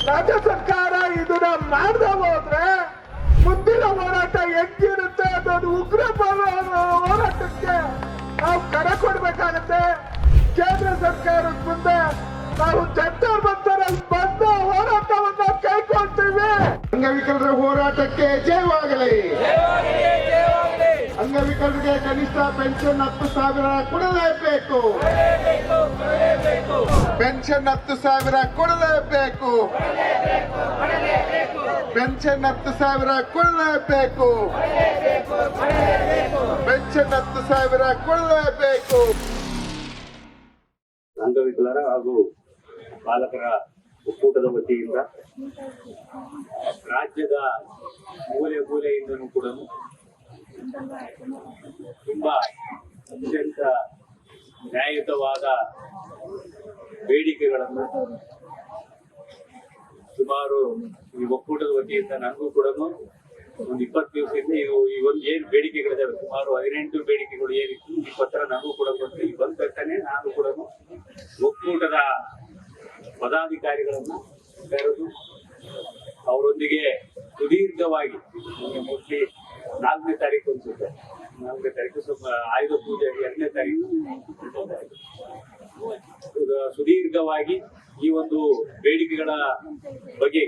ರಾಜ್ಯ ಸರ್ಕಾರ ಇದನ್ನ ಮಾಡದೆ ಹೋದ್ರೆ ಮುಂದಿನ ಹೋರಾಟ ಹೆಂಗಿರುತ್ತೆ ಅನ್ನೋದು ಉಗ್ರ ಹೋರಾಟಕ್ಕೆ ನಾವು ಕರೆ ಕೊಡ್ಬೇಕಾಗತ್ತೆ. ಕೇಂದ್ರ ಸರ್ಕಾರದ ಮುಂದೆ ನಾವು ಜಂತರ್ ಮಂತರಲ್ಲಿ ಬಂದ ಹೋರಾಟವನ್ನ ಕೈಗೊಳ್ತೀವಿ. ಅಂಗವಿಕಲರ ಹೋರಾಟಕ್ಕೆ ಜಯವಾಗಲಿ. ಅಂಗವಿಕಲರಿಗೆ ಕನಿಷ್ಠ ಪೆನ್ಷನ್ 10,000 ಕೊಡಲೇಬೇಕು. ಪೆನ್ಷನ್ 10,000 ಕೊಡಲೇಬೇಕು. ಪೆನ್ಷನ್ 10,000 ಕೊಡಲೇಬೇಕು. ಪೆನ್ಷನ್ 10,000 ಕೊಡಲೇಬೇಕು. ಅಂಗವಿಕಲರ ಹಾಗೂ ಬಾಲಕರ ಒಕ್ಕೂಟದ ವತಿಯಿಂದ ರಾಜ್ಯದ ಮೂಲೆ ಮೂಲೆಯಿಂದನೂ ಕೂಡ ತುಂಬಾ ಅತ್ಯಂತ ನ್ಯಾಯಯುತವಾದ ಬೇಡಿಕೆಗಳನ್ನು ಸುಮಾರು ಈ ಒಕ್ಕೂಟದ ವತಿಯಿಂದ ನನಗೂ ಕೂಡ ಒಂದು 20 ದಿವಸದಿಂದ ಈ ಒಂದು ಏನು ಬೇಡಿಕೆಗಳಿದಾವೆ, ಸುಮಾರು 18 ಬೇಡಿಕೆಗಳು ಏನಿತ್ತು, ಈ ಪತ್ರ ನನಗೂ ಕೂಡ ಬಂತು. ಈ ಬಂದ ತಕ್ಷಣ ನಾನು ಕೂಡ ಒಕ್ಕೂಟದ ಪದಾಧಿಕಾರಿಗಳನ್ನ ಕರೆದು ಅವರೊಂದಿಗೆ ಸುದೀರ್ಘವಾಗಿ ಮೋಸ್ಟ್ಲಿ 4ನೇ ತಾರೀಕು ಅನ್ಸುತ್ತೆ, 4ನೇ ತಾರೀಕು ಆಯುಧ ಪೂಜೆ 2ನೇ ತಾರೀಕು ಸುದೀರ್ಘವಾಗಿ ಈ ಒಂದು ಬೇಡಿಕೆಗಳ ಬಗ್ಗೆ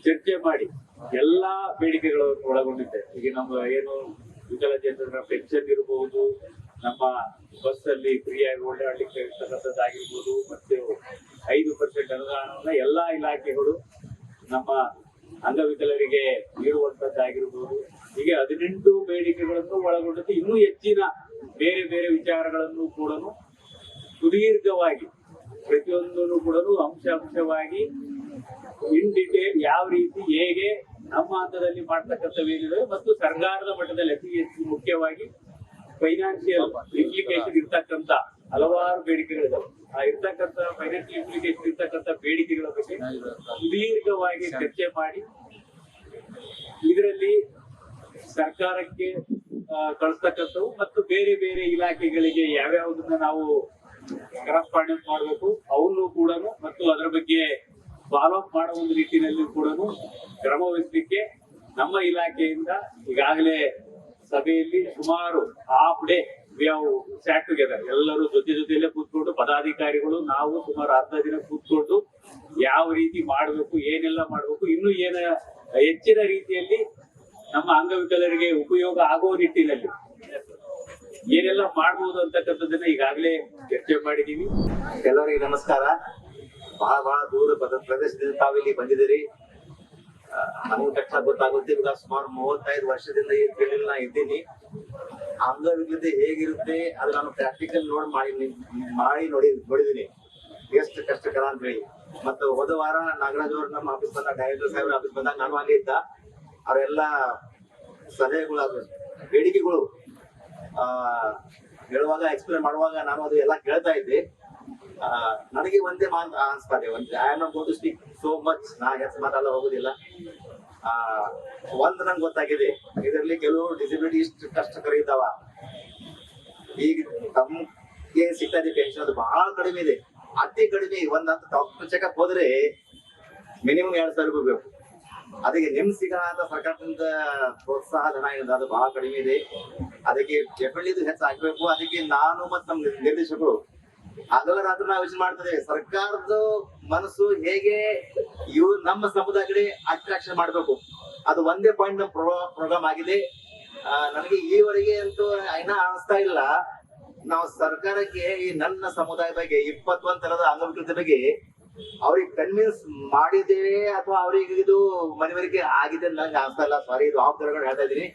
ಚರ್ಚೆ ಮಾಡಿ ಎಲ್ಲಾ ಬೇಡಿಕೆಗಳನ್ನು ಒಳಗೊಂಡಿದ್ದೆ. ಈಗ ನಮ್ಮ ಏನು ವಿಕಲಚೇತನರ ಪೆನ್ಷನ್ ಇರಬಹುದು, ನಮ್ಮ ಬಸ್ ಅಲ್ಲಿ ಫ್ರೀಯಾಗಿ ಓಡಾಡ್ಲಿಕ್ಕೆ ಇರ್ತಕ್ಕಂಥದ್ದಾಗಿರ್ಬೋದು, ಮತ್ತೆ 5% ಅನುದಾನವನ್ನ ಎಲ್ಲಾ ಇಲಾಖೆಗಳು ನಮ್ಮ ಅಂಗವಿಕಲರಿಗೆ ನೀಡುವಂತದ್ದಾಗಿರ್ಬೋದು. ಹೀಗೆ 18 ಬೇಡಿಕೆಗಳನ್ನು ಒಳಗೊಂಡಂತೆ ಇನ್ನೂ ಹೆಚ್ಚಿನ ಬೇರೆ ಬೇರೆ ವಿಚಾರಗಳನ್ನು ಕೂಡ ಸುದೀರ್ಘವಾಗಿ ಪ್ರತಿಯೊಂದನ್ನು ಕೂಡ ಅಂಶವಾಗಿ ಇನ್ ಡಿಟೇಲ್ ಯಾವ ರೀತಿ ಹೇಗೆ ನಮ್ಮ ಹಂತದಲ್ಲಿ ಮಾಡ್ತಕ್ಕಂಥವೇನಿದೆ ಮತ್ತು ಸರ್ಕಾರದ ಮಟ್ಟದಲ್ಲಿ ಅತಿ ಹೆಚ್ಚು ಮುಖ್ಯವಾಗಿ ಫೈನಾನ್ಸಿಯಲ್ ಇಂಪ್ಲಿಕೇಶನ್ ಇರ್ತಕ್ಕಂಥ ಹಲವಾರು ಬೇಡಿಕೆಗಳಿದಾವೆ. ಆ ಇರ್ತಕ್ಕಂಥ ಫೈನಾನ್ಸಿಯಲ್ ಇಂಪ್ಲಿಕೇಶನ್ ಇರ್ತಕ್ಕಂಥ ಬೇಡಿಕೆಗಳ ಬಗ್ಗೆ ಸುದೀರ್ಘವಾಗಿ ಚರ್ಚೆ ಮಾಡಿ ಇದರಲ್ಲಿ ಸರ್ಕಾರಕ್ಕೆ ಕಳಿಸ್ತಕ್ಕಂಥವು ಮತ್ತು ಬೇರೆ ಬೇರೆ ಇಲಾಖೆಗಳಿಗೆ ಯಾವ್ಯಾವುದನ್ನ ನಾವು ಕರಸ್ಪಾಂಡೆನ್ಸ್ ಮಾಡಬೇಕು ಅವನು ಕೂಡ ಮತ್ತು ಅದರ ಬಗ್ಗೆ ಫಾಲೋ ಅಪ್ ಮಾಡೋ ಒಂದು ನಿಟ್ಟಿನಲ್ಲಿ ಕೂಡ ಕ್ರಮ ವಹಿಸಲಿಕ್ಕೆ ನಮ್ಮ ಇಲಾಖೆಯಿಂದ ಈಗಾಗಲೇ ಸಭೆಯಲ್ಲಿ ಸುಮಾರು ಹಾಫ್ ಡೇ ಸ್ಯಾಟ್ ಟುಗೆದರ್ ಎಲ್ಲರೂ ಜೊತೆಯಲ್ಲೇ ಕೂತ್ಕೊಂಡು ಪದಾಧಿಕಾರಿಗಳು ನಾವು ಸುಮಾರು ಅರ್ಧ ದಿನ ಕೂತ್ಕೊಂಡು ಯಾವ ರೀತಿ ಮಾಡಬೇಕು, ಏನೆಲ್ಲ ಮಾಡಬೇಕು, ಇನ್ನು ಹೆಚ್ಚಿನ ರೀತಿಯಲ್ಲಿ ನಮ್ಮ ಅಂಗವಿಕಲರಿಗೆ ಉಪಯೋಗ ಆಗೋ ನಿಟ್ಟಿನಲ್ಲಿ ಏನೆಲ್ಲ ಮಾಡಬಹುದು ಅಂತಕ್ಕಂಥದ್ದನ್ನ ಈಗಾಗಲೇ ಚರ್ಚೆ ಮಾಡಿದೀವಿ. ಎಲ್ಲರಿಗೆ ನಮಸ್ಕಾರ. ಬಹಳ ದೂರ ಪ್ರದೇಶದಿಂದ ತಾವಿಲ್ಲಿ ಬಂದಿದ್ದೀರಿ. ನನಗೂ ತಕ್ಷಣ ಗೊತ್ತಾಗುತ್ತೆ. ಈಗ ಸುಮಾರು 35 ವರ್ಷದಿಂದ ಈ ಫೀಲ್ಡ್ ನಾ ಇದ್ದೀನಿ. ಅಂಗವಿಕಲತೆ ಹೇಗಿರುತ್ತೆ ಅದು ನಾನು ಪ್ರಾಕ್ಟಿಕಲ್ ಮಾಡಿ ನೋಡಿದೀನಿ ಎಷ್ಟು ಕಷ್ಟಕರ ಅಂತ ಹೇಳಿ. ಮತ್ತು ಹೋದ ವಾರ ನಾಗರಾಜ್ ಅವರು ನಮ್ಮ ಆಫೀಸ್ ಬಂದಾಗ, ಡೈರೆಕ್ಟರ್ ಸಾಹೇಬ್ರ ಆಫೀಸ್ ಬಂದಾಗ ನಾನು ಅಲ್ಲಿ ಇದ್ದ. ಅವರೆಲ್ಲ ಸಲಹೆಗಳು ಬೇಡಿಕೆಗಳು ಹೇಳುವಾಗ ಎಕ್ಸ್ಪ್ಲೇನ್ ಮಾಡುವಾಗ ನಾನು ಅದು ಎಲ್ಲ ಕೇಳ್ತಾ ಇದ್ದೆ. ನನಗೆ ಒಂದೇ ಅನ್ಸ್ತಾರೆ, I am not going to speak so much, ನಾ ಹೆಚ್ಚು ಮಾತಾಡಲ್ಲ ಹೋಗುದಿಲ್ಲ. ಒಂದ್ ನಂಗೆ ಗೊತ್ತಾಗಿದೆ, ಇದರಲ್ಲಿ ಕೆಲವು ಡಿಸಬಿಲಿಟಿ ಇಷ್ಟು ಕಷ್ಟಕರ ಇದ್ದಾವ. ಈಗ ತಮ್ಗೆ ಸಿಗ್ತಾ ಇದೆ ಪೆನ್ಷನ್ ಅದು ಬಹಳ ಕಡಿಮೆ ಇದೆ, ಅತಿ ಕಡಿಮೆ. ಒಂದಂತ ಡಾಕ್ಟರ್ ಚೆಕಪ್ ಹೋದ್ರೆ ಮಿನಿಮಮ್ 2,000 ರೂಪಾಯಿ ಬೇಕು. ಅದಕ್ಕೆ ನಿಮ್ ಸಿಗಂತ ಸರ್ಕಾರದಿಂದ ಪ್ರೋತ್ಸಾಹ ಧನ ಏನಿದೆ ಅದು ಬಹಳ ಕಡಿಮೆ ಇದೆ. ಅದಕ್ಕೆ ಡೆಫಿನೆಟ್ಲಿ ಇದು ಹೆಚ್ಚಾಗಬೇಕು. ಅದಕ್ಕೆ ನಾನು ಮತ್ತು ನಮ್ಮ ನಿರ್ದೇಶಕರು ಹಗಲ ರಾತ್ರಿ ನಾವು ಯೋಚನೆ ಮಾಡ್ತಿದ್ದೇವೆ, ಸರ್ಕಾರದ ಮನಸ್ಸು ಹೇಗೆ ನಮ್ಮ ಸಮುದಾಯಕ್ಕೆ ಅಟ್ರಾಕ್ಷನ್ ಮಾಡ್ಬೇಕು. ಅದು ಒಂದೇ ಪಾಯಿಂಟ್ ನಮ್ಮ ಪ್ರೋಗ್ರಾಮ್ ಆಗಿದೆ. ನನಗೆ ಈವರೆಗೆ ಅಂತೂ ಇನ್ನ ಅನಿಸ್ತಾ ಇಲ್ಲ ನಾವು ಸರ್ಕಾರಕ್ಕೆ ಈ ನನ್ನ ಸಮುದಾಯ ಬಗ್ಗೆ 21 ತರದ ಅಂಗವಿಕಲತೆ ಬಗ್ಗೆ ಅವ್ರಿಗೆ ಕನ್ವಿನ್ಸ್ ಮಾಡಿದ್ದೇವೆ ಅಥವಾ ಅವ್ರಿಗೆ ಇದು ಮನವರಿಕೆ ಆಗಿದೆ ಅಂತ ನಂಗೆ ಅನಿಸ್ತಾ ಇಲ್ಲ. ಸಾರಿ, ಇದು ಆಫ್ ದ ಹೇಳ್ತಾ ಇದೀನಿ.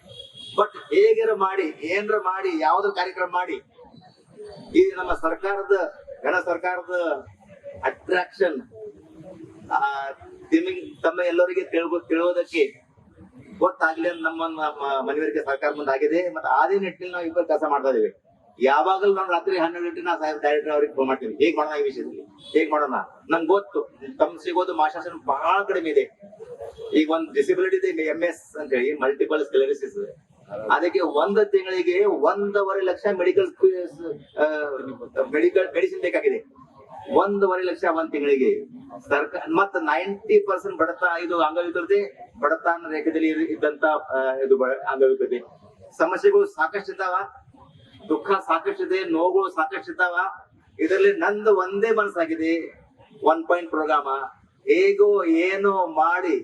ಬಟ್ ಹೇಗಾರ ಮಾಡಿ ಏನಾರ ಮಾಡಿ ಯಾವ್ದಾರ ಕಾರ್ಯಕ್ರಮ ಮಾಡಿ ಈ ನಮ್ಮ ಸರ್ಕಾರದ ಸರ್ಕಾರದ ಅಟ್ರಾಕ್ಷನ್ ತಮ್ಮ ಎಲ್ಲರಿಗೆ ತಿಳುವುದಕ್ಕೆ ಗೊತ್ತಾಗ್ಲಿ ಅಂತ ನಮ್ಮ ಮನವರಿಕೆ ಸರ್ಕಾರ ಮುಂದಾಗಿದೆ. ಮತ್ತೆ ಅದೇ ನಿಟ್ಟಿನಲ್ಲಿ ನಾವು ಇಬ್ಬರು ಕೆಲಸ ಮಾಡ್ತಾ ಇದೀವಿ. ಯಾವಾಗಲೂ ನಾನು ರಾತ್ರಿ 12 ಗಂಟೆ ನಾ ಸಾಹೇಬ್ ಡೈರೆಕ್ಟರ್ ಅವ್ರಿಗೆ ಫೋನ್ ಮಾಡ್ತೀನಿ, ಹೇಗ್ ಮಾಡೋಣ ಈ ವಿಷಯದಲ್ಲಿ, ಹೇಗ್ ಮಾಡೋಣ. ನಂಗೆ ಗೊತ್ತು ತಮ್ಮ ಸಿಗೋದು ಮಾರ್ಷನ್ ಬಹಳ ಕಡಿಮೆ ಇದೆ. ಈಗ ಒಂದು ಡಿಸಬಿಲಿಟಿ ಇದೆ, MS ಅಂತ ಹೇಳಿ, ಮಲ್ಟಿಪಲ್ ಸ್ಕ್ಲೆರೋಸಿಸ್. ಅದಕ್ಕೆ ಒಂದು ತಿಂಗಳಿಗೆ 1.5 ಲಕ್ಷ ಮೆಡಿಸಿನ್ ಬೇಕಾಗಿದೆ. 1.5 ಲಕ್ಷ ಒಂದ್ ತಿಂಗಳಿಗೆ ಸರ್ಕಾರ. ಮತ್ತ 90% ಇದು ಅಂಗವಿಕಲತೆ ಬಡತನ ರೇಖೆಯಲ್ಲಿ ಇದ್ದಂತ ಇದು ಅಂಗವಿಕಲತೆ. ಸಮಸ್ಯೆಗಳು ಸಾಕಷ್ಟು ಇದ್ದಾವ, ದುಃಖ ಸಾಕಷ್ಟಿದೆ, ನೋವುಗಳು ಸಾಕಷ್ಟಿದ್ದಾವ. ಇದರಲ್ಲಿ ನಂದು ಒಂದೇ ಮನಸ್ಸಾಗಿದೆ, 1 ಪಾಯಿಂಟ್ ಪ್ರೋಗ್ರಾಮ ಹೇಗೋ ಏನೋ ಮಾಡಿ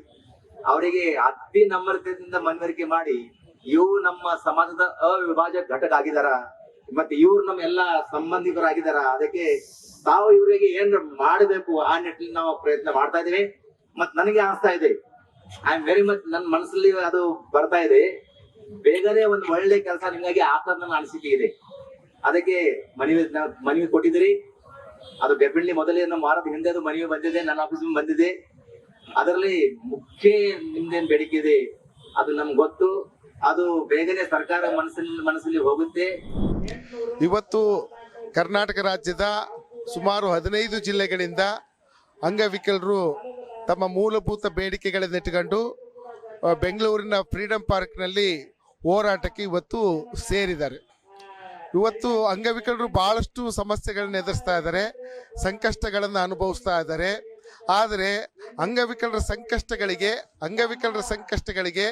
ಅವರಿಗೆ ಅತಿ ನಮ್ರತೆಯಿಂದ ಮನವರಿಕೆ ಮಾಡಿ, ಇವು ನಮ್ಮ ಸಮಾಜದ ಅವಿಭಾಜ್ಯ ಘಟಕ ಆಗಿದಾರ, ಮತ್ತೆ ಇವ್ರು ನಮ್ಮ ಎಲ್ಲಾ ಸಂಬಂಧಿಕರಾಗಿದಾರ. ಅದಕ್ಕೆ ತಾವು ಇವರಿಗೆ ಏನ್ ಮಾಡಬೇಕು ಆ ನಿಟ್ಟಿನಲ್ಲಿ ನಾವು ಪ್ರಯತ್ನ ಮಾಡ್ತಾ ಇದೀವಿ. ಮತ್ ನನಗೆ ಅನಿಸ್ತಾ ಇದೆ, ಐ ಆಮ್ ವೆರಿ ಮಚ್, ನನ್ನ ಮನಸ್ಸಲ್ಲಿ ಅದು ಬರ್ತಾ ಇದೆ, ಬೇಗನೆ ಒಂದು ಒಳ್ಳೆ ಕೆಲಸ ನಿಮ್ಗಾಗಿ ಆಗ್ತದ ನನ್ನ ಅನಿಸಿಕೆ ಇದೆ. ಅದಕ್ಕೆ ಮನವಿ ಕೊಟ್ಟಿದ್ದೀರಿ. ಅದು ಡೆಫಿನೆಟ್ಲಿ ಮೊದಲೇ ನಮ್ಮ ವಾರದ ಹಿಂದೆ ಅದು ಮನವಿ ಬಂದಿದೆ, ನನ್ನ ಆಫೀಸ್ ಬಂದಿದೆ. ಅದರಲ್ಲಿ ಮುಖ್ಯ ನಿಮ್ದೇನ್ ಬೇಡಿಕೆ ಇದೆ ಅದು ನಮ್ಗೆ ಗೊತ್ತು. ಅದು ಬೇಗನೆ ಸರ್ಕಾರ ಮನಸ್ಸಲ್ಲಿ ಹೋಗುತ್ತೆ. ಇವತ್ತು ಕರ್ನಾಟಕ ರಾಜ್ಯದ ಸುಮಾರು 15 ಜಿಲ್ಲೆಗಳಿಂದ ಅಂಗವಿಕಲರು ತಮ್ಮ ಮೂಲಭೂತ ಬೇಡಿಕೆಗಳನ್ನು ಇಟ್ಟುಕೊಂಡು ಬೆಂಗಳೂರಿನ ಫ್ರೀಡಂ ಪಾರ್ಕ್ನಲ್ಲಿ ಹೋರಾಟಕ್ಕೆ ಇವತ್ತು ಸೇರಿದ್ದಾರೆ. ಇವತ್ತು ಅಂಗವಿಕಲರು ಬಹಳಷ್ಟು ಸಮಸ್ಯೆಗಳನ್ನು ಎದುರಿಸ್ತಾ ಇದ್ದಾರೆ, ಸಂಕಷ್ಟಗಳನ್ನು ಅನುಭವಿಸ್ತಾ ಇದ್ದಾರೆ. ಆದರೆ ಅಂಗವಿಕಲರ ಸಂಕಷ್ಟಗಳಿಗೆ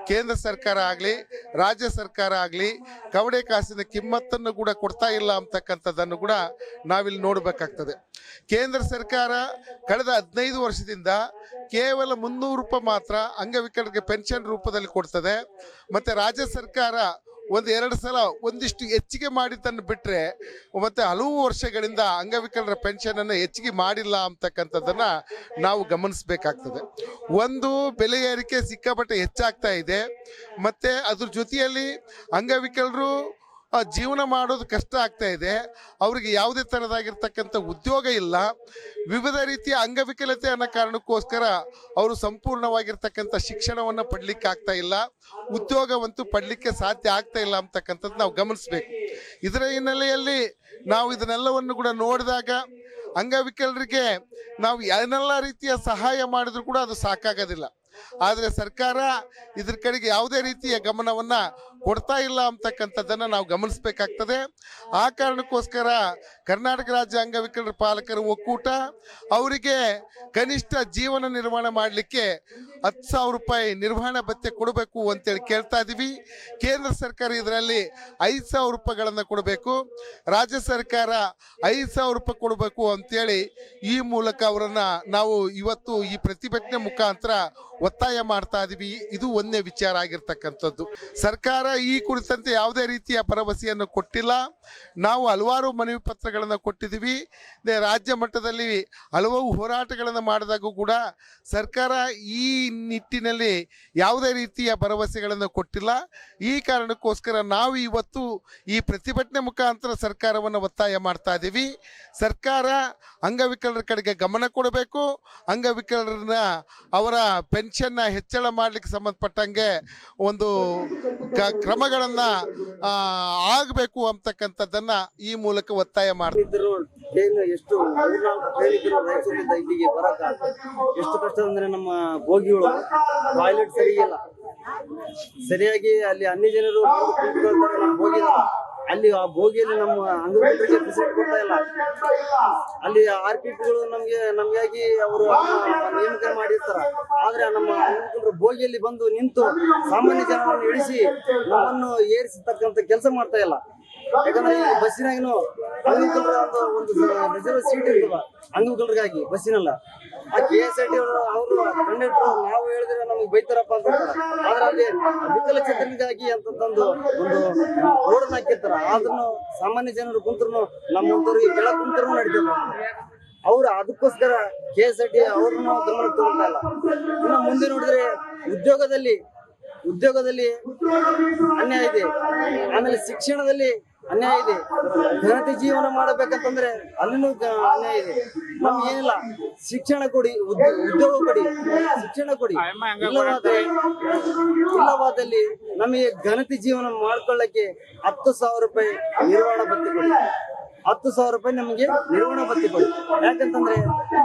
ಕೇಂದ್ರ ಸರ್ಕಾರ ಆಗಲಿ ರಾಜ್ಯ ಸರ್ಕಾರ ಆಗಲಿ ಕವಡೆ ಕಾಸಿನ ಕಿಮ್ಮತ್ತನ್ನು ಕೂಡ ಕೊಡ್ತಾ ಇಲ್ಲ ಅಂತಕ್ಕಂಥದ್ದನ್ನು ಕೂಡ ನಾವಿಲ್ಲಿ ನೋಡಬೇಕಾಗ್ತದೆ. ಕೇಂದ್ರ ಸರ್ಕಾರ ಕಳೆದ 15 ವರ್ಷದಿಂದ ಕೇವಲ 300 ರೂಪಾಯಿ ಮಾತ್ರ ಅಂಗವಿಕಲರಿಗೆ ಪೆನ್ಷನ್ ರೂಪದಲ್ಲಿ ಕೊಡ್ತದೆ. ಮತ್ತು ರಾಜ್ಯ ಸರ್ಕಾರ 1-2 ಸಲ ಒಂದಿಷ್ಟು ಹೆಚ್ಚಿಗೆ ಮಾಡಿದ್ದನ್ನು ಬಿಟ್ಟರೆ ಮತ್ತೆ ಹಲವು ವರ್ಷಗಳಿಂದ ಅಂಗವಿಕಲರ ಪೆನ್ಷನ್ ಅನ್ನು ಹೆಚ್ಚಿಗೆ ಮಾಡಿಲ್ಲ ಅಂತಕ್ಕಂಥದ್ದನ್ನು ನಾವು ಗಮನಿಸಬೇಕಾಗ್ತದೆ. ಒಂದು, ಬೆಲೆ ಏರಿಕೆ ಸಿಕ್ಕಾಪಟ್ಟೆ ಹೆಚ್ಚಾಗ್ತಾ ಇದೆ, ಮತ್ತು ಅದ್ರ ಜೊತೆಯಲ್ಲಿ ಅಂಗವಿಕಲರು ಜೀವನ ಮಾಡೋದು ಕಷ್ಟ ಆಗ್ತಾ ಇದೆ. ಅವರಿಗೆ ಯಾವುದೇ ಥರದಾಗಿರ್ತಕ್ಕಂಥ ಉದ್ಯೋಗ ಇಲ್ಲ. ವಿವಿಧ ರೀತಿಯ ಅಂಗವಿಕಲತೆ ಅನ್ನೋ ಕಾರಣಕ್ಕೋಸ್ಕರ ಅವರು ಸಂಪೂರ್ಣವಾಗಿರ್ತಕ್ಕಂಥ ಶಿಕ್ಷಣವನ್ನು ಪಡಲಿಕ್ಕೆ ಆಗ್ತಾ ಇಲ್ಲ, ಉದ್ಯೋಗವಂತೂ ಪಡಲಿಕ್ಕೆ ಸಾಧ್ಯ ಆಗ್ತಾ ಇಲ್ಲ ಅಂತಕ್ಕಂಥದ್ದು ನಾವು ಗಮನಿಸಬೇಕು. ಇದರ ಹಿನ್ನೆಲೆಯಲ್ಲಿ ನಾವು ಇದನ್ನೆಲ್ಲವನ್ನು ಕೂಡ ನೋಡಿದಾಗ ಅಂಗವಿಕಲರಿಗೆ ನಾವು ಏನೆಲ್ಲ ರೀತಿಯ ಸಹಾಯ ಮಾಡಿದ್ರು ಕೂಡ ಅದು ಸಾಕಾಗೋದಿಲ್ಲ. ಆದರೆ ಸರ್ಕಾರ ಇದ್ರ ಕಡೆಗೆ ಯಾವುದೇ ರೀತಿಯ ಗಮನವನ್ನು ಕೊಡ್ತಾ ಇಲ್ಲ ಅಂತಕ್ಕಂಥದ್ದನ್ನು ನಾವು ಗಮನಿಸಬೇಕಾಗ್ತದೆ. ಆ ಕಾರಣಕ್ಕೋಸ್ಕರ ಕರ್ನಾಟಕ ರಾಜ್ಯ ಅಂಗವಿಕಲರ ಪಾಲಕರ ಒಕ್ಕೂಟ ಅವರಿಗೆ ಕನಿಷ್ಠ ಜೀವನ ನಿರ್ವಹಣೆ ಮಾಡಲಿಕ್ಕೆ 10,000 ರೂಪಾಯಿ ನಿರ್ವಹಣಾ ಭತ್ಯೆ ಕೊಡಬೇಕು ಅಂತೇಳಿ ಕೇಳ್ತಾ ಇದ್ದೀವಿ. ಕೇಂದ್ರ ಸರ್ಕಾರ ಇದರಲ್ಲಿ 5,000 ರೂಪಾಯಿಗಳನ್ನು ಕೊಡಬೇಕು, ರಾಜ್ಯ ಸರ್ಕಾರ 5,000 ರೂಪಾಯಿ ಕೊಡಬೇಕು ಅಂತೇಳಿ ಈ ಮೂಲಕ ಅವರನ್ನು ನಾವು ಇವತ್ತು ಈ ಪ್ರತಿಭಟನೆ ಮುಖಾಂತರ ಒತ್ತಾಯ ಮಾಡ್ತಾ ಇದ್ದೀವಿ. ಇದು ಒಂದೇ ವಿಚಾರ ಆಗಿರ್ತಕ್ಕಂಥದ್ದು. ಸರ್ಕಾರ ಈ ಕುರಿತಂತೆ ಯಾವುದೇ ರೀತಿಯ ಭರವಸೆಯನ್ನು ಕೊಟ್ಟಿಲ್ಲ. ನಾವು ಹಲವಾರು ಮನವಿ ಪತ್ರಗಳನ್ನು ಕೊಟ್ಟಿದ್ದೀವಿ. ರಾಜ್ಯ ಮಟ್ಟದಲ್ಲಿ ಹಲವು ಹೋರಾಟಗಳನ್ನು ಮಾಡಿದಾಗೂ ಕೂಡ ಸರ್ಕಾರ ಈ ನಿಟ್ಟಿನಲ್ಲಿ ಯಾವುದೇ ರೀತಿಯ ಭರವಸೆಗಳನ್ನು ಕೊಟ್ಟಿಲ್ಲ. ಈ ಕಾರಣಕ್ಕೋಸ್ಕರ ನಾವು ಇವತ್ತು ಈ ಪ್ರತಿಭಟನೆ ಮುಖಾಂತರ ಸರ್ಕಾರವನ್ನು ಒತ್ತಾಯ ಮಾಡ್ತಾ ಇದ್ದೀವಿ. ಸರ್ಕಾರ ಅಂಗವಿಕಲರ ಕಡೆಗೆ ಗಮನ ಕೊಡಬೇಕು, ಅಂಗವಿಕಲರನ್ನ ಅವರ ಪೆನ್ಷನ್ನ ಹೆಚ್ಚಳ ಮಾಡಲಿಕ್ಕೆ ಸಂಬಂಧಪಟ್ಟಂಗೆ ಒಂದು ಕ್ರಮಗಳನ್ನು ಆಗಬೇಕು ಅಂತಕ್ಕಂಥದ್ದನ್ನು ಈ ಮೂಲಕ ಒತ್ತಾಯ ಮಾಡ್ತಾರೆ. ಎಷ್ಟು ರಾಯಚೂರಿನಿಂದ ಇಲ್ಲಿಗೆ ಬರಕ ಎಷ್ಟು ಕಷ್ಟ ಅಂದ್ರೆ ನಮ್ಮ ಬೋಗಿಗಳು ಟಾಯ್ಲೆಟ್ ಸರಿಯಿಲ್ಲ, ಸರಿಯಾಗಿ ಅಲ್ಲಿ ಅನ್ಯ ಜನರು ನಮ್ಮ ಬೋಗಿ ಅಲ್ಲಿ ಆ ಬೋಗಿಯಲ್ಲಿ ನಮ್ಮ ಅಂಗವಿಕಲರಿಗೆ ಫೆಸಿಲಿಟಿ ಕೊಡ್ತಾ ಇಲ್ಲ. ಅಲ್ಲಿ RPPಗಳು ನಮ್ಗಾಗಿ ಅವರು ನೇಮಕ ಮಾಡಿರ್ತಾರ. ಆದ್ರೆ ನಮ್ಮ ಅಂಗವಿಕಲರು ಬೋಗಿಯಲ್ಲಿ ಬಂದು ನಿಂತು ಸಾಮಾನ್ಯ ಜನರನ್ನು ಇಳಿಸಿ ನಮ್ಮನ್ನು ಏರಿಸತಕ್ಕಂತ ಕೆಲಸ ಮಾಡ್ತಾ ಇಲ್ಲ. ಯಾಕಂದ್ರೆ ಈ ಬಸ್ಸಿನಾಗಿನೂ ಅಂಗವಿಕಲರ ಒಂದು ರಿಸರ್ವ್ ಸೀಟ್ ಇರ್ತದ ಅಂಗವಿಕಲರಿಗಾಗಿ ಬಸ್ಸಿನಲ್ಲ. ಆ KSRT ಅವರು ಕಂಡಕ್ಟರ್ ನಾವು ಹೇಳಿದ್ರೆ ನಮಗೆ ಬೈತಾರಪ್ಪ ಅಂತ ಹೇಳ್ತಾರೆ. ಆದ್ರೆ ಅಲ್ಲಿ ವಿಕಲಚೇತನಿಗಾಗಿ ಅಂತಂದು ಒಂದು ಬೋರ್ಡ್ ಹಾಕಿರ್ತಾರ. ಆದ್ರೂ ಸಾಮಾನ್ಯ ಜನರು ಕುಂತ್ರು ನಮ್ಮಂತವ್ರಿಗೆ ಕೆಳಗ್ ಕುಂತ್ರು ನಡೀತದ. ಅವ್ರು ಅದಕ್ಕೋಸ್ಕರ KSRT ಅವ್ರನ್ನ ಗಮನ ತಗೊಳ್ತಾ ಇಲ್ಲ. ಇನ್ನು ಮುಂದೆ ನೋಡಿದ್ರೆ ಉದ್ಯೋಗದಲ್ಲಿ ಅನ್ಯಾಯ ಇದೆ, ಆಮೇಲೆ ಶಿಕ್ಷಣದಲ್ಲಿ ಅನ್ಯಾಯ ಇದೆ. ಘನತೆ ಜೀವನ ಮಾಡಬೇಕಂತಂದ್ರೆ ಅಲ್ಲಿನೂ ಅನ್ಯಾಯ ಇದೆ. ನಮ್ಗೆ ಏನಿಲ್ಲ, ಶಿಕ್ಷಣ ಕೊಡಿ, ಉದ್ಯೋಗ ಕೊಡಿ, ಶಿಕ್ಷಣ ಕೊಡಿ. ಇಲ್ಲವಾದಲ್ಲಿ ನಮಗೆ ಘನತೆ ಜೀವನ ಮಾಡ್ಕೊಳ್ಳಕ್ಕೆ 10,000 ರೂಪಾಯಿ ನಿರ್ವಹಣಾ ಭತ್ಯೆ ಕೊಡಿ. 10,000 ರೂಪಾಯಿ ನಮಗೆ ನಿರ್ವಹಣಾ ಭತ್ಯೆ ಕೊಡಿ. ಯಾಕಂತಂದ್ರೆ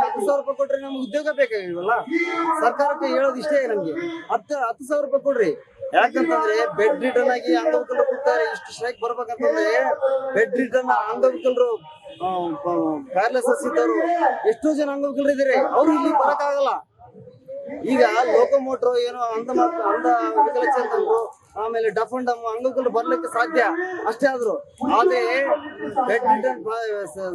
10,000 ರೂಪಾಯಿ ಕೊಟ್ರೆ ನಮ್ಗೆ ಉದ್ಯೋಗ ಬೇಕಾಗಿಲ್ವಲ್ಲ. ಸರ್ಕಾರಕ್ಕೆ ಹೇಳೋದು ಇಷ್ಟೇ, ನಮ್ಗೆ 10,000 ರೂಪಾಯಿ ಕೊಡ್ರಿ, ಯಾಕಂತಂದ್ರೆ ಬೆಡ್ ರಿಟರ್ನ್ ಆಗಿ ಅಂಗವಿಕಲರು ಕೂತಾರೆ. ಇಷ್ಟು ಸ್ಟ್ರೈಕ್ ಬರ್ಬೇಕಂತಂದ್ರೆ ಬೆಡ್ ರಿಟರ್ನ್ ಅಂಗವಿಕಲರು ಪ್ಯಾರಲಿಸಿಸ್ ಇದ್ದವರು ಎಷ್ಟೋ ಜನ ಅಂಗವಿಕಲರು ಇದ್ದಾರೆ, ಅವ್ರು ಇಲ್ಲಿ ಬರಕ್ಕಾಗಲ್ಲ. ಈಗ ಲೋಕೋಮೋಟ್ರು ಏನೋ ಅಂಧ ವಿಕಲಚೇತನರು ಆಮೇಲೆ ಡಫ್ ಅಂಡ್ ಡಮ್ ಅಂಗವಿಕಲರು ಬರ್ಲಿಕ್ಕೆ ಸಾಧ್ಯ ಅಷ್ಟೇ ಆದ್ರು. ಆದ್ರೆ ಬೆಡ್ ರಿಟರ್ನ್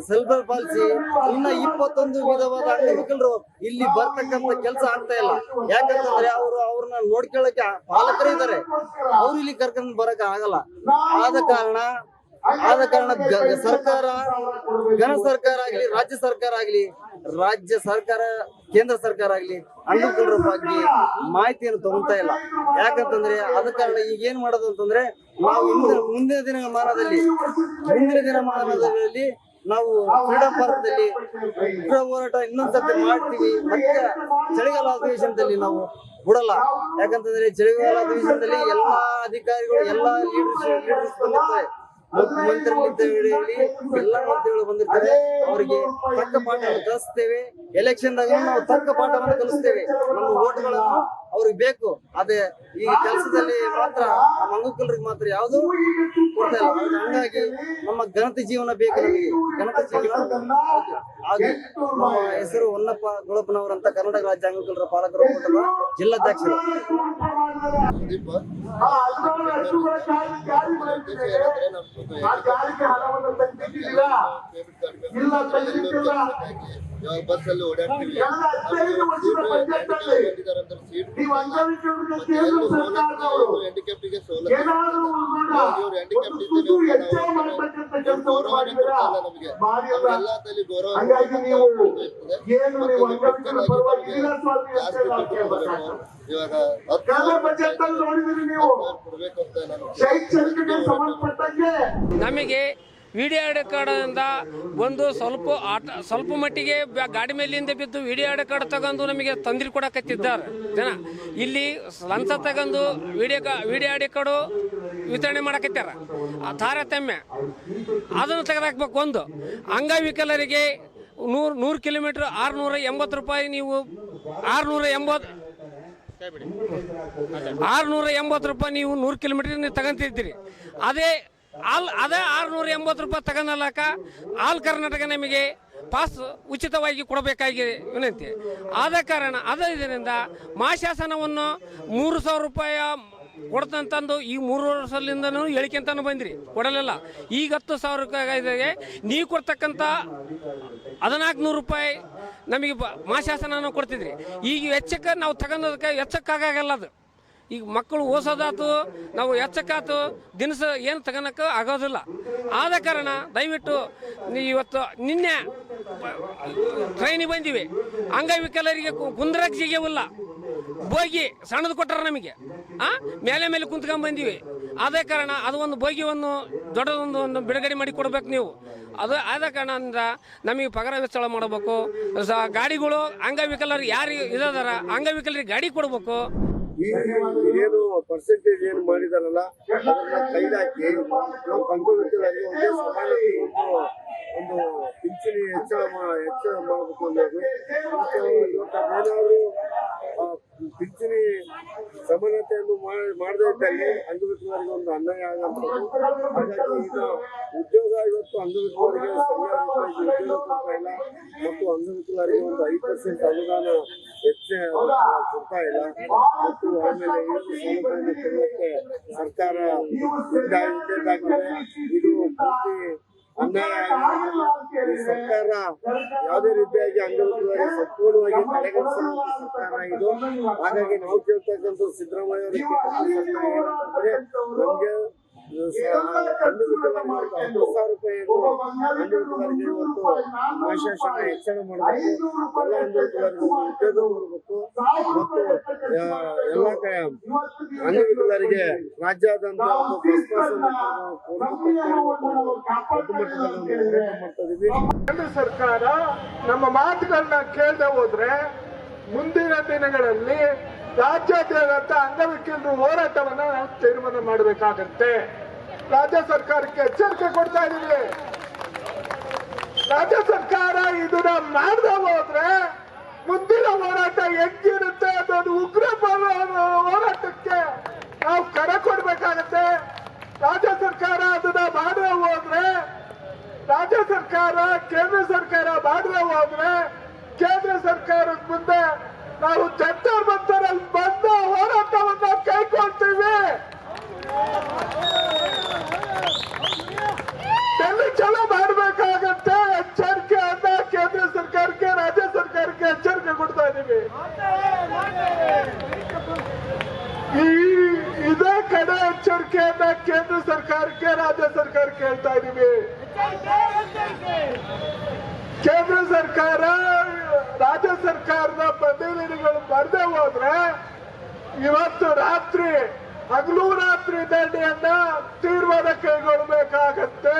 ಸೆಲ್ಬಲ್ ಪಾಲಿಸಿ ಇನ್ನ 21 ವಿಧವಾದ ಅಂಗವಿಕಲರು ಇಲ್ಲಿ ಬರ್ತಕ್ಕಂತ ಕೆಲಸ ಆಗ್ತಾ ಇಲ್ಲ. ಯಾಕಂತಂದ್ರೆ ಅವ್ರನ್ನ ನೋಡ್ಕೊಳ್ಳಕ್ಕೆ ಪಾಲಕರು ಇದ್ದಾರೆ, ಅವ್ರು ಇಲ್ಲಿ ಕರ್ಕೊಂಡ್ ಬರಕ್ ಆಗಲ್ಲ. ಆದ ಕಾರಣ ಸರ್ಕಾರ, ಘನ ಸರ್ಕಾರ ಆಗ್ಲಿ, ರಾಜ್ಯ ಸರ್ಕಾರ ಕೇಂದ್ರ ಸರ್ಕಾರ ಆಗ್ಲಿ ಅಂಗವಿಕಲರ ಬಗ್ಗೆ ಮಾಹಿತಿಯನ್ನು ತಗೊಳ್ತಾ ಇಲ್ಲ. ಯಾಕಂತಂದ್ರೆ ಅದ ಕಾರಣ ಈಗ ಏನ್ ಮಾಡೋದು ಅಂತಂದ್ರೆ ನಾವು ಮುಂದಿನ ದಿನಮಾನದಲ್ಲಿ ನಾವು ಫ್ರೀಡಂ ಪಾರ್ಕ್ದಲ್ಲಿ ಉಗ್ರ ಹೋರಾಟ ಇನ್ನೊಂದ್ಸತಿ ಮಾಡ್ತೀವಿ. ಮತ್ತೆ ಚಳಿಗಾಲ ಅಧಿವೇಶನದಲ್ಲಿ ನಾವು ಬಿಡಲ್ಲ. ಯಾಕಂತಂದ್ರೆ ಚಳಿಗಾಲ ಅಧಿವೇಶನದಲ್ಲಿ ಎಲ್ಲಾ ಅಧಿಕಾರಿಗಳು, ಎಲ್ಲಾ ಲೀಡರ್ಸ್ ಬಂದಿರ್ತಾರೆ, ಮಂತ್ರಿಗಳು ಎಲ್ಲಾ ಮಂತ್ರಿಗಳು ಬಂದಿರ್ತಾರೆ. ಅವರಿಗೆ ತಕ್ಕ ಪಾಠವನ್ನು ಕಲಿಸ್ತೇವೆ. ಎಲೆಕ್ಷನ್ದಾಗ ನಾವು ತಕ್ಕ ಪಾಠವನ್ನು ಕಲಿಸ್ತೇವೆ. ನಮ್ಮ ಓಟ್ಗಳನ್ನು ಅವ್ರಿಗೆ ಬೇಕು. ಅದೇ ಈ ಕೆಲಸದಲ್ಲಿ ಮಾತ್ರ ನಮ್ಮ ಅಂಗವಿಕಲರಿಗೆ ಮಾತ್ರ ಯಾವುದು ಕೊಡ್ತಾ ಇಲ್ಲ. ಹಂಗಾಗಿ ನಮ್ಮ ಘನತೆ ಜೀವನ ಬೇಕು. ನಮಗೆ ಘನತೆ ಜೀವನ ಹಾಗೆ ನಮ್ಮ ಹೆಸರು ಹೊನ್ನಪ್ಪ ಗೊಳಪ್ಪನವರಂತ ಕರ್ನಾಟಕ ರಾಜ್ಯ ಅಂಗವಿಕಲರ ಪಾಲಕರ ಒಕ್ಕೂಟದ ಜಿಲ್ಲಾಧ್ಯಕ್ಷರು. ಬಸ್ಸಲ್ಲಿ ಓಡಾಡ್ತೀವಿ. ಹ್ಯಾಂಡಿಕ್ಯಾಪ್ಟಿಗೆ ಸೌಲಭ್ಯ ಇವ್ರು ಹ್ಯಾಂಡಿಕ್ಯಾಪ್ಟ್ ನಮಗೆ ಎಲ್ಲ ತಲೆ ಗೌರವ ನಮಗೆ ವಿಡಿಯೋ ಐಡಿ ಕಾರ್ಡ್ನಿಂದ ಒಂದು ಸ್ವಲ್ಪ ಮಟ್ಟಿಗೆ ಗಾಡಿ ಮೇಲಿಂದ ಬಿದ್ದು ವಿಡಿಯೋ ಐಡಿ ಕಾರ್ಡ್ ತಗೊಂಡು ನಮಗೆ ತೊಂದರೆ ಕೊಡಕತ್ತಿದ್ದಾರೆ ಜನ. ಇಲ್ಲಿ ಲಂಚ ತಗೊಂಡು ವಿಡಿಯೋ ಐಡಿ ಕಾರ್ಡು ವಿತರಣೆ ಮಾಡಕತ್ತಾರ. ತಾರತಮ್ಯ ಅದನ್ನು ತೆಗೆದಾಕ್ಬೇಕು. ಒಂದು ಅಂಗವಿಕಲರಿಗೆ 100 ಕಿಲೋಮೀಟರ್ 680 ರೂಪಾಯಿ, ನೀವು 680 ರೂಪಾಯಿ ನೀವು 100 ಕಿಲೋಮೀಟರ್ ನೀವು ತಗೊಂತಿದ್ದೀರಿ. ಅದೇ 680 ರೂಪಾಯಿ ತಗೊಂಡಲ್ಲಕ ಆಲ್ ಕರ್ನಾಟಕ ನಮಗೆ ಪಾಸ್ ಉಚಿತವಾಗಿ ಕೊಡಬೇಕಾಗಿದೆ ವಿನಂತಿ. ಆದ ಕಾರಣ ಇದರಿಂದ ಮಹಾಶಾಸನವನ್ನು 3,000 ರೂಪಾಯಿ ಕೊಡ್ತಂತಂದು ಈ 3 ವರ್ಷದಿಂದನೂ ಹೇಳಿಕೆಂತಾನು ಬಂದ್ರಿ, ಕೊಡಲಿಲ್ಲ. ಈಗ 10,000 ರೂಪಾಯಿ ನೀವು ಕೊಡ್ತಕ್ಕಂಥ 1,400 ರೂಪಾಯಿ ನಮಗೆ ಮಹಾಶಾಸನ ಕೊಡ್ತಿದ್ರಿ. ಈಗ ವೆಚ್ಚಕ್ಕೆ ನಾವು ತಗೊಂಡದಕ್ಕೆ ವೆಚ್ಚಕ್ಕಾಗಲ್ಲ. ಅದು ಈಗ ಮಕ್ಕಳು ಓಸೋದಾತು, ನಾವು ಎಚ್ಚಕ್ಕಾತು ದಿನಸ ಏನು ತಗೋಣಕ್ಕೆ ಆಗೋದಿಲ್ಲ. ಆದ ಕಾರಣ ದಯವಿಟ್ಟು ನಿನ್ನೆ ಟ್ರೈನಿಗೆ ಬಂದಿವಿ, ಅಂಗವಿಕಲರಿಗೆ ಕುಂದ್ರಕ್ಕೆ ಸಿಗವಿಲ್ಲ, ಬೋಗಿ ಸಣ್ಣದು ಕೊಟ್ಟಾರ ನಮಗೆ, ಮೇಲೆ ಕುಂತ್ಕೊಂಡ್ ಬಂದಿವಿ. ಆದ ಕಾರಣ ಅದು ಒಂದು ಬೋಗಿಯನ್ನು ದೊಡ್ಡದೊಂದು ಬಿಡುಗಡೆ ಮಾಡಿ ಕೊಡ್ಬೇಕು ನೀವು. ಅದು ಆದ ಕಾರಣದಿಂದ ನಮಗೆ ಪಗಾರ ವೆಚ್ಚ ಮಾಡಬೇಕು. ಗಾಡಿಗಳು ಅಂಗವಿಕಲರು ಯಾರು ಇದಾರ ಅಂಗವಿಕಲರಿಗೆ ಗಾಡಿ ಕೊಡ್ಬೇಕು. ಏನು ಪರ್ಸೆಂಟೇಜ್ ಏನು ಮಾಡಿದಾರಲ್ಲ ಅದನ್ನ ಕೈಲಾಕಿ ನಾವು ಅಂಗವಿಕಲರಿಗೆ ಒಂದು ಪಿಂಚಣಿ ಹೆಚ್ಚಳ ಮಾಡಬೇಕು ಅನ್ನೋದು. ಏನಾದ್ರು ಪಿಂಚಣಿ ಸಮಾನತೆಯನ್ನು ಮಾಡದೇ ಇದ್ದಲ್ಲಿ ಅಂಗವಿಕಲರಿಗೆ ಒಂದು ಅನ್ಯಾಯ ಆಗಂಥದ್ದು. ಹಾಗಾಗಿ ಈಗ ಉದ್ಯೋಗ ಇವತ್ತು ಅಂಗವಿಕಲರಿಗೆ ಸರಿಯಾದ ಉದ್ಯೋಗ ಕೊಡ್ತಾ ಇಲ್ಲ ಮತ್ತು ಅಂಗವಿಕಲರಿಗೆ ಒಂದು 5% ಅನುದಾನ ಕೊಡ್ತಾ ಇಲ್ಲ. ಮತ್ತು ಆಮೇಲೆ ಸೌಲಭ್ಯವನ್ನು ಕೊಡಲಿಕ್ಕೆ ಸರ್ಕಾರ ಇದ್ದಾಗಿದೆ. ಇದು ಪೂರ್ತಿ ಅನ್ಯಾಯ. ಸರ್ಕಾರ ಯಾವುದೇ ರೀತಿಯಾಗಿ ಅಂಗವಿಕಲರಿಗೆ ಸಂಪೂರ್ಣವಾಗಿ ತಡೆಗಣಿಸುವಂತ ಸರ್ಕಾರ ಇದು. ಹಾಗಾಗಿ ನಾವು ಕೇಳ್ತಕ್ಕಂಥ ಸಿದ್ದರಾಮಯ್ಯ ಅವರಿಗೆ ಏನಂತಂದ್ರೆ ನಮ್ಗೆ ಅಂಗವಿಕಲರಿಗೆ 10,000 ರೂಪಾಯಿಯನ್ನು ಅಂಗವಿಕಲರಿಗೆ ಇವತ್ತು ಮಹಾಶಾಸನ ಹೆಚ್ಚಳ ಮಾಡಬೇಕು. ಎಲ್ಲ ಅಂಗವಿಕಲರಿಗೆ ಉದ್ಯೋಗ ಮಾಡಬೇಕು ಮತ್ತು ಎಲ್ಲ ಅಂಗವಿಕಲರಿಗೆ ರಾಜ್ಯಾದ್ಯಂತ ಒಂದು ಬಸ್ ಪಾಸ್ ಮಾಡ್ತಿದ್ದೀವಿ. ಕೇಂದ್ರ ಸರ್ಕಾರ ನಮ್ಮ ಮಾತುಗಳನ್ನ ಕೇಳದೆ ಹೋದ್ರೆ ಮುಂದಿನ ದಿನಗಳಲ್ಲಿ ರಾಜ್ಯಾದ್ಯಂತ ಅಂಗವಿಕಲರು ಹೋರಾಟವನ್ನ ತೀರ್ಮಾನ ಮಾಡಬೇಕಾಗತ್ತೆ. ರಾಜ್ಯ ಸರ್ಕಾರಕ್ಕೆ ಎಚ್ಚರಿಕೆ ಕೊಡ್ತಾ ಇದೀವಿ. ರಾಜ್ಯ ಸರ್ಕಾರ ಇದನ್ನ ಮಾಡದೆ ಹೋದ್ರೆ ಮುಂದಿನ ಹೋರಾಟ ಹೆಂಗಿರುತ್ತೆ ಅದೊಂದು ಉಗ್ರ ಹೋರಾಟಕ್ಕೆ ನಾವು ಕರೆ ಕೊಡ್ಬೇಕಾಗತ್ತೆ. ರಾಜ್ಯ ಸರ್ಕಾರ ಅದನ್ನ ಮಾಡದೆ ಹೋದ್ರೆ, ರಾಜ್ಯ ಸರ್ಕಾರ ಕೇಂದ್ರ ಸರ್ಕಾರ ಮಾಡದೆ ಹೋದ್ರೆ ಕೇಂದ್ರ ಸರ್ಕಾರದ ಮುಂದೆ ನಾವು ಜಂತರ್ ಮಂತರಲ್ಲಿ ಬಂದ ಹೋರಾಟವನ್ನ ಕೈಗೊಳ್ತೀವಿ. ಡೆಲ್ಲಿ ಚಲೋ ಮಾಡಬೇಕಾಗತ್ತೆ. ಎಚ್ಚರಿಕೆಯನ್ನ ಕೇಂದ್ರ ಸರ್ಕಾರಕ್ಕೆ, ರಾಜ್ಯ ಸರ್ಕಾರಕ್ಕೆ ಎಚ್ಚರಿಕೆ ಕೊಡ್ತಾ ಇದ್ದೀವಿ. ಇದೇ ಕಡೆ ಎಚ್ಚರಿಕೆಯನ್ನ ಕೇಂದ್ರ ಸರ್ಕಾರಕ್ಕೆ, ರಾಜ್ಯ ಸರ್ಕಾರಕ್ಕೆ ಹೇಳ್ತಾ ಇದ್ದೀವಿ. ಕೇಂದ್ರ ಸರ್ಕಾರ, ರಾಜ್ಯ ಸರ್ಕಾರದ ಪ್ರತಿನಿಧಿಗಳು ಬರದೆ ಹೋದ್ರೆ ಇವತ್ತು ರಾತ್ರಿ ಹಗಲು ರಾತ್ರಿ ದಂಡೆಯನ್ನ ತೀರ್ಮಾನ ಕೈಗೊಳ್ಳಬೇಕಾಗತ್ತೆ.